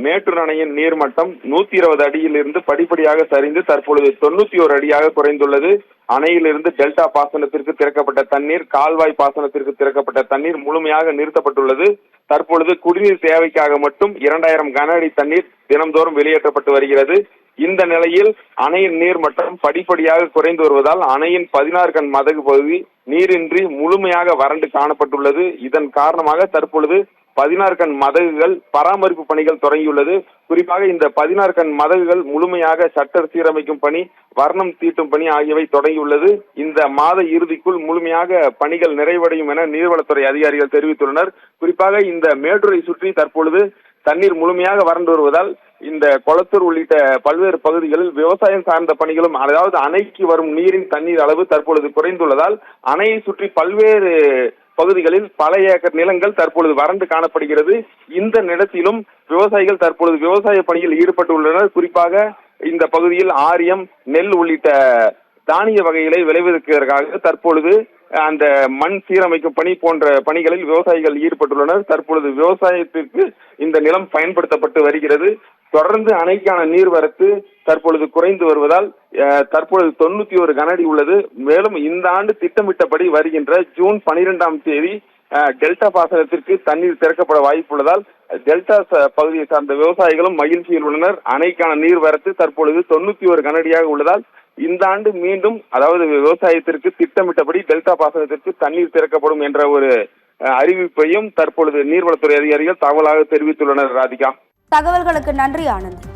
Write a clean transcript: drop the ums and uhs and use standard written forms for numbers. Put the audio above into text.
மேட்டூர் அணையின் நீர்மட்டம் 120 அடியிலிருந்து படிப்படியாக சரிந்து தற்பொழுது 91 அடியாக குறைந்துள்ளது. அணையிலிருந்து டெல்டா பாசனத்திற்கு திறக்கப்பட்ட தண்ணீர், கால்வாய் பாசனத்திற்கு திறக்கப்பட்ட தண்ணீர் முழுமையாக நிறுத்தப்பட்டுள்ளது. தற்பொழுது குடிநீர் தேவைக்காக மட்டும் 2000 கன அடி தண்ணீர் தினம்தோறும் வெளியேற்றப்பட்டு வருகிறது. இந்த நிலையில் அணையின் நீர்மட்டம் படிப்படியாக குறைந்து வருவதால் அணையின் 16 கண் மதகு பகுதி நீரின்றி முழுமையாக வறண்டு காணப்பட்டுள்ளது. இதன் காரணமாக தற்பொழுது 16 கண் மதகுகள் பராமரிப்பு பணிகள் தொடங்கியுள்ளது. குறிப்பாக இந்த 16 கண் மதகுகள் முழுமையாக ஷட்டர் சீரமைக்கும் பணி, வர்ணம் தீட்டும் பணி ஆகியவை தொடங்கியுள்ளது. இந்த மாத இறுதிக்குள் முழுமையாக பணிகள் நிறைவடையும் என நீர்வளத்துறை அதிகாரிகள் தெரிவித்துள்ளனர். குறிப்பாக இந்த மேட்டூரை சுற்றி தற்பொழுது தண்ணீர் முழுமையாக வறண்டு வருவதால் இந்த கொளத்தூர் உள்ளிட்ட பல்வேறு பகுதிகளில் விவசாயம் சார்ந்த பணிகளும், அதாவது அணைக்கு வரும் நீரின் தண்ணீர் அளவு தற்பொழுது குறைந்துள்ளதால் அணையை சுற்றி பல்வேறு பகுதிகளில் பல ஏக்கர் நிலங்கள் தற்பொழுது வறண்டு காணப்படுகிறது. இந்த நிலத்திலும் விவசாயிகள் தற்பொழுது விவசாய பணியில் ஈடுபட்டுள்ளனர். குறிப்பாக இந்த பகுதியில் ஆரியம், நெல் உள்ளிட்ட தானிய வகைகளை விளைவிப்பதற்காக தற்பொழுது அந்த மண் சீரமைக்கும் பணி போன்ற பணிகளில் விவசாயிகள் ஈடுபட்டுள்ளனர். தற்பொழுது விவசாயத்திற்கு இந்த நிலம் பயன்படுத்தப்பட்டு வருகிறது. தொடர்ந்து அணைக்கான நீர்வரத்து தற்பொழுது குறைந்து வருவதால் தற்பொழுது 91 கன அடி உள்ளது. மேலும் இந்த ஆண்டு திட்டமிட்டபடி வருகின்ற ஜூன் 12ஆம் தேதி டெல்டா பாசனத்திற்கு தண்ணீர் திறக்கப்பட வாய்ப்புள்ளதால் டெல்டா பகுதியை சார்ந்த விவசாயிகளும் மகிழ்ச்சியில் உள்ளனர். அணைக்கான நீர்வரத்து தற்பொழுது 91 கன அடியாக உள்ளதால் இந்த ஆண்டு மீண்டும், அதாவது விவசாயத்திற்கு திட்டமிட்டபடி டெல்டா பாசனத்திற்கு தண்ணீர் திறக்கப்படும் என்ற ஒரு அறிவிப்பையும் தற்பொழுது நீர்வளத்துறை அதிகாரிகள் தகவலாக தெரிவித்துள்ளனர். ராதிகா, தகவல்களுக்கு நன்றி ஆனந்த்.